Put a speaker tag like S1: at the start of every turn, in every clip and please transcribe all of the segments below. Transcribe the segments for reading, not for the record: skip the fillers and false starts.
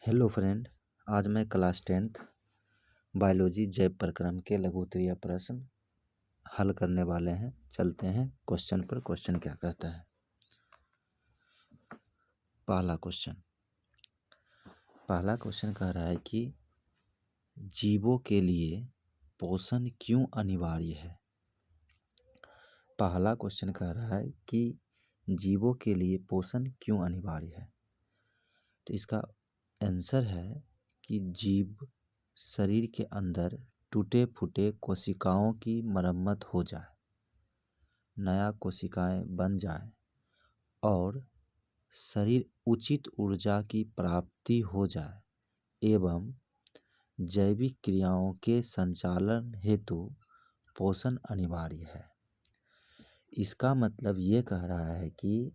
S1: Hello friend, आज मैं class 10th biology जैव प्रक्रम के लघुत्तरीय प्रश्न हल करने वाले हैं। चलते हैं क्वेश्चन पर। क्वेश्चन क्या कहता है? पहला क्वेश्चन कह रहा है कि जीवों के लिए पोषण क्यों अनिवार्य है। पहला क्वेश्चन कह रहा है कि जीवों के लिए पोषण क्यों अनिवार्य है। तो इसका आंसर है कि जीव शरीर के अंदर टूटे फूटे कोशिकाओं की मरम्मत हो जाए, नया कोशिकाएं बन जाए और शरीर उचित ऊर्जा की प्राप्ति हो जाए एवं जैविक क्रियाओं के संचालन हेतु पोषण अनिवार्य है। इसका मतलब ये कह रहा है कि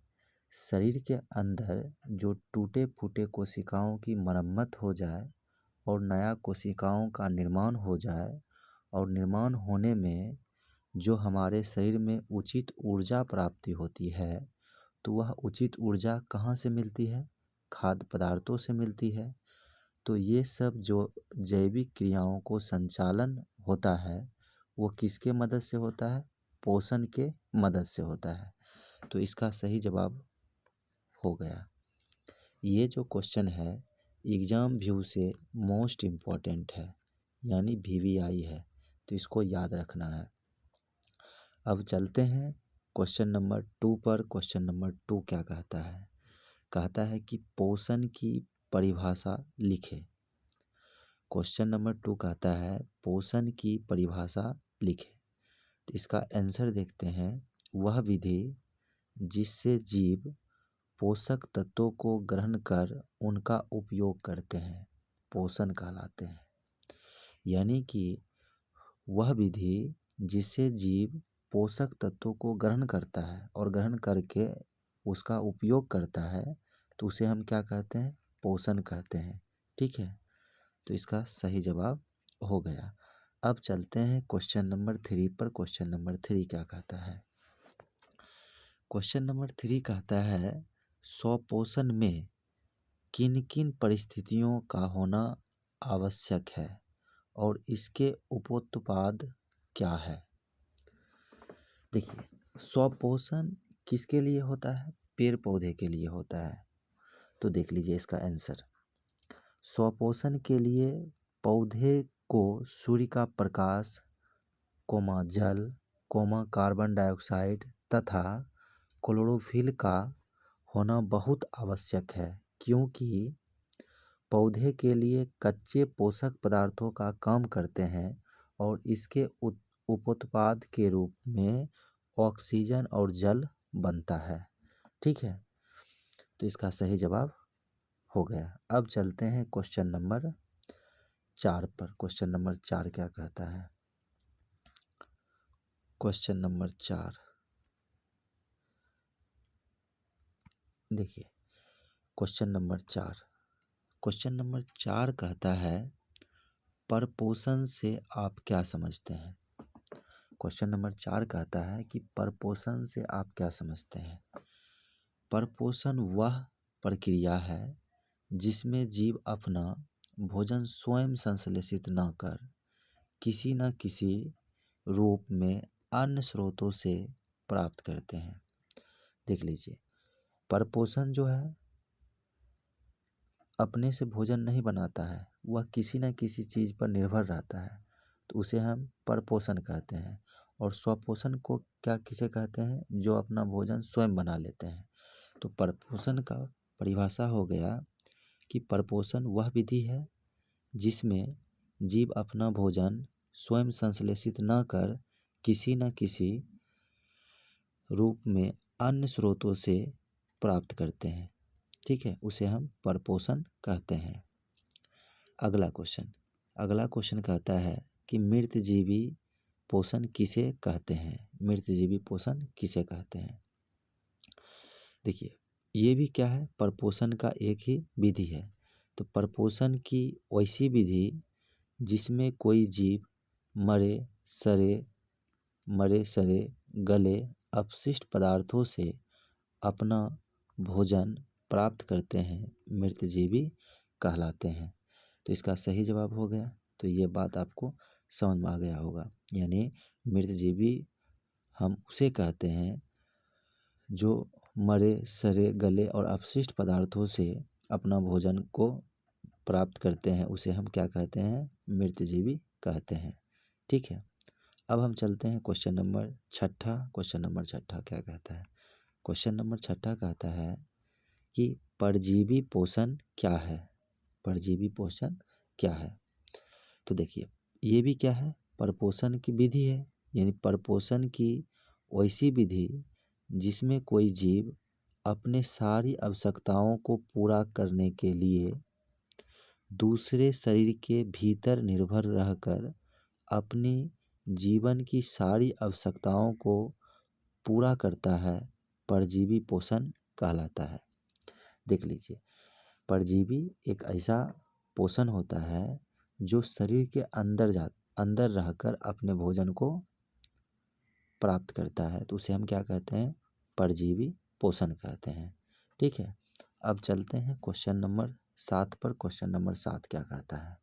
S1: शरीर के अंदर जो टूटे फूटे कोशिकाओं की मरम्मत हो जाए और नया कोशिकाओं का निर्माण हो जाए, और निर्माण होने में जो हमारे शरीर में उचित ऊर्जा प्राप्ति होती है, तो वह उचित ऊर्जा कहाँ से मिलती है? खाद्य पदार्थों से मिलती है। तो ये सब जो जैविक क्रियाओं को संचालन होता है वो किसके मदद से होता है? पोषण के मदद से होता है। तो इसका सही जवाब हो गया। ये जो क्वेश्चन है एग्जाम व्यू से मोस्ट इम्पॉर्टेंट है, यानी VVI है, तो इसको याद रखना है। अब चलते हैं क्वेश्चन नंबर 2 पर। क्वेश्चन नंबर 2 क्या कहता है? कहता है कि पोषण की परिभाषा लिखे। क्वेश्चन नंबर 2 कहता है पोषण की परिभाषा लिखे। तो इसका आंसर देखते हैं। वह विधि जिससे जीव पोषक तत्वों को ग्रहण कर उनका उपयोग करते हैं पोषण कहलाते हैं। यानी कि वह विधि जिससे जीव पोषक तत्वों को ग्रहण करता है और ग्रहण करके उसका उपयोग करता है, तो उसे हम क्या कहते हैं? पोषण कहते हैं। ठीक है, तो इसका सही जवाब हो गया। अब चलते हैं क्वेश्चन नंबर 3 पर। क्वेश्चन नंबर 3 क्या कहता है? क्वेश्चन नंबर 3 कहता है स्वपोषण में किन किन परिस्थितियों का होना आवश्यक है और इसके उपोत्पाद क्या है। देखिए, स्वपोषण किसके लिए होता है? पेड़ पौधे के लिए होता है। तो देख लीजिए इसका आंसर। स्वपोषण के लिए पौधे को सूर्य का प्रकाश, जल, कार्बन डाइऑक्साइड तथा क्लोरोफिल का होना बहुत आवश्यक है, क्योंकि पौधे के लिए कच्चे पोषक पदार्थों का काम करते हैं और इसके उपोत्पाद के रूप में ऑक्सीजन और जल बनता है। ठीक है, तो इसका सही जवाब हो गया। अब चलते हैं क्वेश्चन नंबर 4 पर। क्वेश्चन नंबर 4 क्या कहता है? क्वेश्चन नंबर 4 देखिए। क्वेश्चन नंबर 4 कहता है परपोषण से आप क्या समझते हैं। क्वेश्चन नंबर 4 कहता है कि परपोषण से आप क्या समझते हैं। परपोषण वह प्रक्रिया है जिसमें जीव अपना भोजन स्वयं संश्लेषित न कर किसी न किसी रूप में अन्य स्रोतों से प्राप्त करते हैं। देख लीजिए, परपोषण जो है अपने से भोजन नहीं बनाता है, वह किसी न किसी चीज़ पर निर्भर रहता है, तो उसे हम परपोषण कहते हैं। और स्वपोषण को क्या किसे कहते हैं? जो अपना भोजन स्वयं बना लेते हैं। तो परपोषण का परिभाषा हो गया कि परपोषण वह विधि है जिसमें जीव अपना भोजन स्वयं संश्लेषित न कर किसी न किसी रूप में अन्य स्रोतों से प्राप्त करते हैं। ठीक है, उसे हम परपोषण कहते हैं। अगला क्वेश्चन कहता है कि मृतजीवी पोषण किसे कहते हैं। मृतजीवी पोषण किसे कहते हैं? देखिए, ये भी क्या है? परपोषण का एक ही विधि है। तो परपोषण की वैसी विधि जिसमें कोई जीव मरे सड़े गले अपशिष्ट पदार्थों से अपना भोजन प्राप्त करते हैं, मृतजीवी कहलाते हैं। तो इसका सही जवाब हो गया। तो ये बात आपको समझ में आ गया होगा। यानी मृतजीवी हम उसे कहते हैं जो मरे सड़े गले और अपशिष्ट पदार्थों से अपना भोजन को प्राप्त करते हैं, उसे हम क्या कहते हैं? मृतजीवी कहते हैं। ठीक है, अब हम चलते हैं क्वेश्चन नंबर छठा। क्वेश्चन नंबर छठा क्या कहता है? क्वेश्चन नंबर छठा कहता है कि परजीवी पोषण क्या है? परजीवी पोषण क्या है? तो देखिए, ये भी क्या है? परपोषण की विधि है। यानी परपोषण की वैसी विधि जिसमें कोई जीव अपने सारी आवश्यकताओं को पूरा करने के लिए दूसरे शरीर के भीतर निर्भर रहकर अपनी जीवन की सारी आवश्यकताओं को पूरा करता है, परजीवी पोषण कहलाता है। देख लीजिए, परजीवी एक ऐसा पोषण होता है जो शरीर के अंदर रहकर अपने भोजन को प्राप्त करता है, तो उसे हम क्या कहते हैं? परजीवी पोषण कहते हैं। ठीक है, अब चलते हैं क्वेश्चन नंबर 7 पर। क्वेश्चन नंबर 7 क्या कहता है?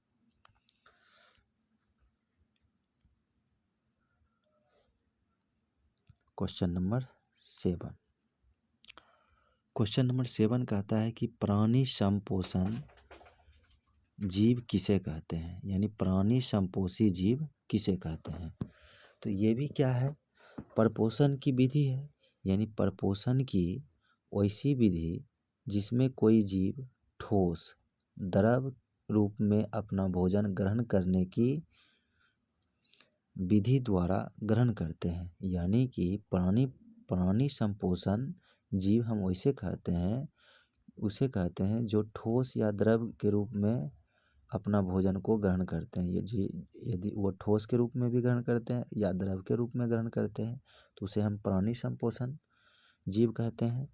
S1: Question number 7। क्वेश्चन नंबर 7 कहता है कि प्राणी संपोषण जीव किसे कहते हैं? यानी प्राणी संपोषी जीव किसे कहते हैं? तो ये भी क्या है? परपोषण की विधि है। यानी परपोषण की वैसी विधि जिसमें कोई जीव ठोस द्रव रूप में अपना भोजन ग्रहण करने की विधि द्वारा ग्रहण करते हैं। यानी कि प्राणी संपोषण जीव हम वैसे कहते हैं, उसे कहते हैं जो ठोस या द्रव के रूप में अपना भोजन को ग्रहण करते हैं। यदि वो ठोस के रूप में भी ग्रहण करते हैं या द्रव के रूप में ग्रहण करते हैं तो उसे हम प्राणी संपोषण जीव कहते हैं।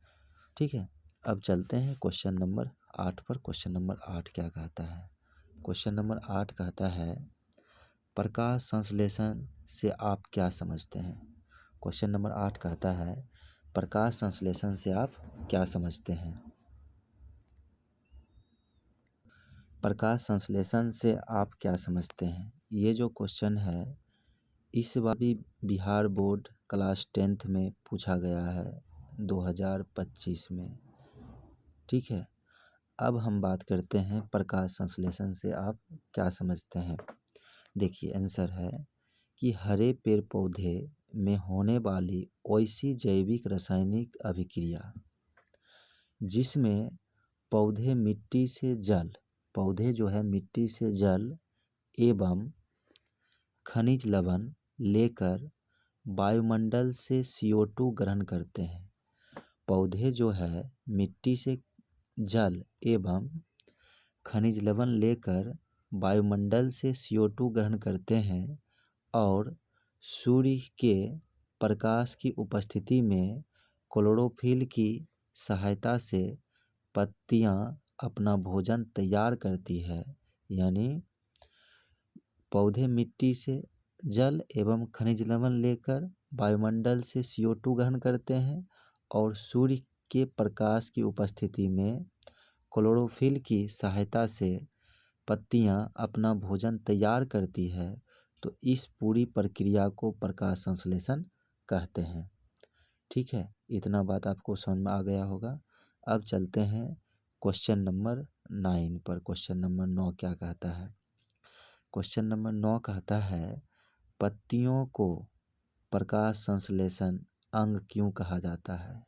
S1: ठीक है, अब चलते हैं क्वेश्चन नंबर 8 पर। क्वेश्चन नंबर 8 क्या कहता है? क्वेश्चन नंबर 8 कहता है प्रकाश संश्लेषण से आप क्या समझते हैं? क्वेश्चन नंबर 8 कहता है प्रकाश संश्लेषण से आप क्या समझते हैं? प्रकाश संश्लेषण से आप क्या समझते हैं? ये जो क्वेश्चन है इस बार भी बिहार बोर्ड क्लास 10th में पूछा गया है 2025 में। ठीक है, अब हम बात करते हैं प्रकाश संश्लेषण से आप क्या समझते हैं। देखिए, आंसर है कि हरे पेड़ पौधे में होने वाली वैसी जैविक रासायनिक अभिक्रिया जिसमें पौधे जो है मिट्टी से जल एवं खनिज लवण लेकर वायुमंडल से CO2 ग्रहण करते हैं। पौधे जो है मिट्टी से जल एवं खनिज लवण लेकर वायुमंडल से CO2 ग्रहण करते हैं और सूर्य के प्रकाश की उपस्थिति में क्लोरोफिल की सहायता से पत्तियां अपना भोजन तैयार करती है। यानी पौधे मिट्टी से जल एवं खनिज लवण लेकर वायुमंडल से CO2 ग्रहण करते हैं और सूर्य के प्रकाश की उपस्थिति में क्लोरोफिल की सहायता से पत्तियां अपना भोजन तैयार करती है। तो इस पूरी प्रक्रिया को प्रकाश संश्लेषण कहते हैं। ठीक है, इतना बात आपको समझ में आ गया होगा। अब चलते हैं क्वेश्चन नंबर 9 पर। क्वेश्चन नंबर 9 क्या कहता है? क्वेश्चन नंबर 9 कहता है पत्तियों को प्रकाश संश्लेषण अंग क्यों कहा जाता है?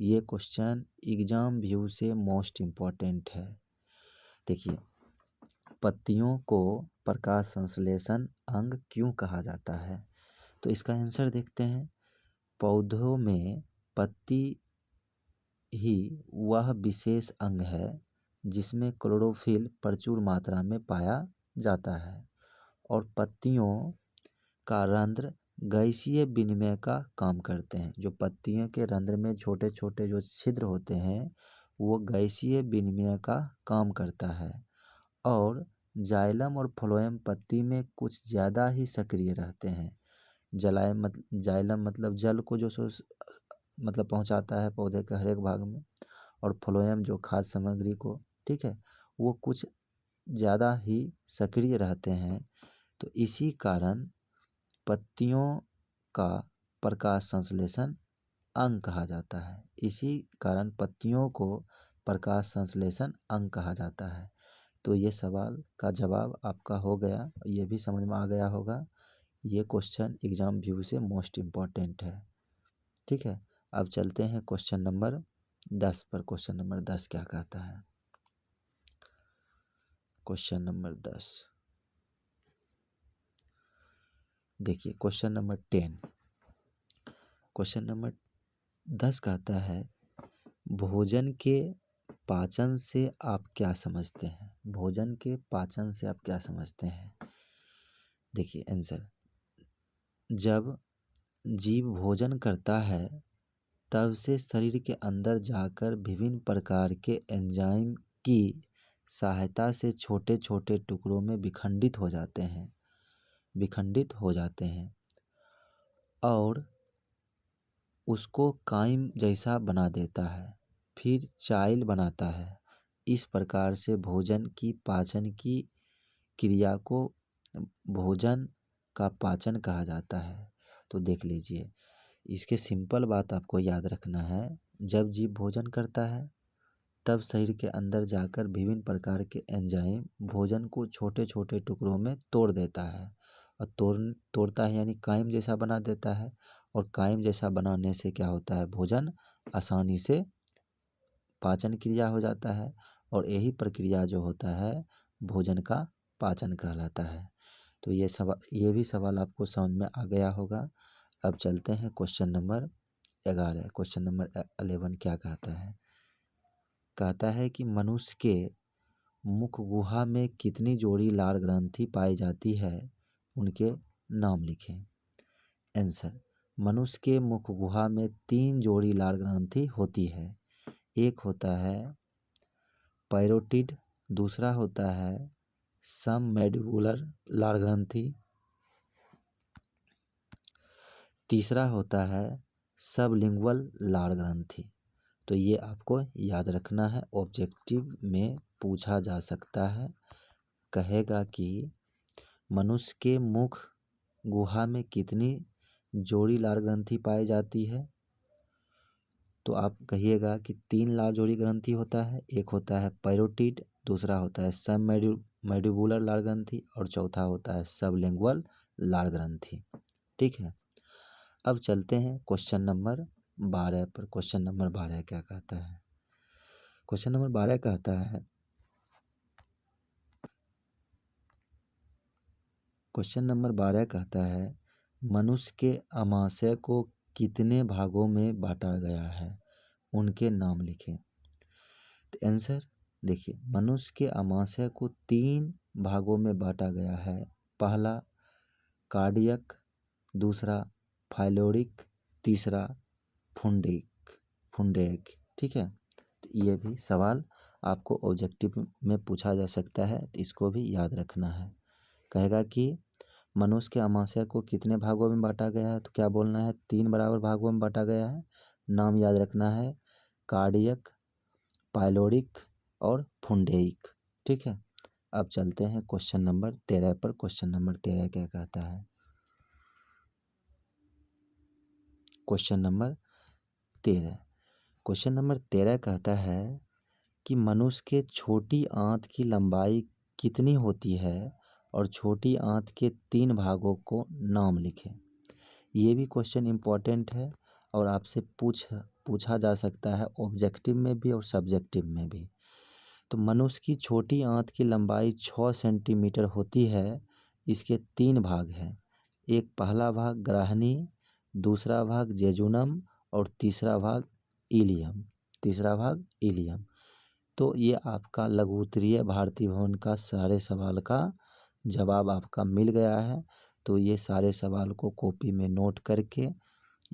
S1: ये क्वेश्चन एग्जाम व्यू से मोस्ट इम्पॉर्टेंट है। देखिए, पत्तियों को प्रकाश संश्लेषण अंग क्यों कहा जाता है? तो इसका आंसर देखते हैं। पौधों में पत्ती ही वह विशेष अंग है जिसमें क्लोरोफिल प्रचुर मात्रा में पाया जाता है और पत्तियों का रंध्र गैसीय विनिमय का काम करते हैं। जो पत्तियों के रंध्र में छोटे छोटे जो छिद्र होते हैं वो गैसीय विनिमय का काम करता है और जाइलम और फ्लोएम पत्ती में कुछ ज़्यादा ही सक्रिय रहते हैं। जाइलम मतलब जल को जो मतलब पहुंचाता है पौधे के हर एक भाग में, और फ्लोएम जो खाद्य सामग्री को, ठीक है, वो कुछ ज़्यादा ही सक्रिय रहते हैं, तो इसी कारण पत्तियों का प्रकाश संश्लेषण अंग कहा जाता है। इसी कारण पत्तियों को प्रकाश संश्लेषण अंग कहा जाता है। तो ये सवाल का जवाब आपका हो गया, ये भी समझ में आ गया होगा। ये क्वेश्चन एग्जाम व्यू से मोस्ट इम्पॉर्टेंट है। ठीक है, अब चलते हैं क्वेश्चन नंबर 10 पर। क्वेश्चन नंबर 10 क्या कहता है? क्वेश्चन नंबर 10 देखिए, क्वेश्चन नंबर 10। क्वेश्चन नंबर 10 कहता है, भोजन के पाचन से आप क्या समझते हैं? भोजन के पाचन से आप क्या समझते हैं? देखिए आंसर, जब जीव भोजन करता है तब से शरीर के अंदर जाकर विभिन्न प्रकार के एंजाइम की सहायता से छोटे छोटे टुकड़ों में विखंडित हो जाते हैं और उसको काइम जैसा बना देता है, फिर चाइल बनाता है। इस प्रकार से भोजन की पाचन की क्रिया को भोजन का पाचन कहा जाता है। तो देख लीजिए, इसके सिंपल बात आपको याद रखना है, जब जीव भोजन करता है तब शरीर के अंदर जाकर विभिन्न प्रकार के एंजाइम भोजन को छोटे छोटे टुकड़ों में तोड़ देता है और तोड़ता है यानी काइम जैसा बना देता है। और काइम जैसा बनाने से क्या होता है, भोजन आसानी से पाचन क्रिया हो जाता है और यही प्रक्रिया जो होता है भोजन का पाचन कहलाता है। तो ये भी सवाल आपको समझ में आ गया होगा। अब चलते हैं क्वेश्चन नंबर 11। क्वेश्चन नंबर 11 क्या कहता है? कहता है कि मनुष्य के मुख गुहा में कितनी जोड़ी लाल ग्रंथि पाई जाती है, उनके नाम लिखें। आंसर, मनुष्य के मुख गुहा में 3 जोड़ी लाल ग्रंथि होती है। एक होता है पैरोटिड, दूसरा होता है सबमैंडिबुलर लाल ग्रंथि, तीसरा होता है सबलिंगुअल लाल ग्रंथि। तो ये आपको याद रखना है, ऑब्जेक्टिव में पूछा जा सकता है। कहेगा कि मनुष्य के मुख गुहा में कितनी जोड़ी लाल ग्रंथि पाई जाती है, तो आप कहिएगा कि 3 लाल जोड़ी ग्रंथि होता है। एक होता है पैरोटिड, दूसरा होता है सबमैंडिबुलर लाल ग्रंथि और चौथा होता है सबलिंगुअल लाल ग्रंथि। ठीक है, अब चलते हैं क्वेश्चन नंबर 12 पर। क्वेश्चन नंबर 12 क्या कहता है? क्वेश्चन नंबर 12 कहता है, क्वेश्चन नंबर 12 कहता है, मनुष्य के आमाशय को कितने भागों में बांटा गया है, उनके नाम लिखें। तो आंसर देखिए, मनुष्य के आमाशय को 3 भागों में बांटा गया है। पहला कार्डियक, दूसरा फाइलोरिक, तीसरा फुंडेक। ठीक है, तो ये भी सवाल आपको ऑब्जेक्टिव में पूछा जा सकता है, तो इसको भी याद रखना है। कहेगा कि मनुष्य के आमाशय को कितने भागों में बांटा गया है, तो क्या बोलना है, 3 बराबर भागों में बांटा गया है। नाम याद रखना है, कार्डियक, पाइलोरिक और फुंडेइक। ठीक है, अब चलते हैं क्वेश्चन नंबर 13 पर। क्वेश्चन नंबर 13 क्या कहता है? क्वेश्चन नंबर 13 कहता है कि मनुष्य के छोटी आंत की लंबाई कितनी होती है और छोटी आंत के 3 भागों को नाम लिखें। ये भी क्वेश्चन इम्पोर्टेंट है और आपसे पूछा जा सकता है ऑब्जेक्टिव में भी और सब्जेक्टिव में भी। तो मनुष्य की छोटी आंत की लंबाई 6 सेंटीमीटर होती है। इसके 3 भाग हैं। एक पहला भाग ग्राहनी, दूसरा भाग जेजुनम और तीसरा भाग इलियम। तो ये आपका लघु उत्तरीय भारतीय भवन का सारे सवाल का जवाब आपका मिल गया है। तो ये सारे सवाल को कॉपी में नोट करके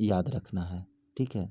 S1: याद रखना है। ठीक है।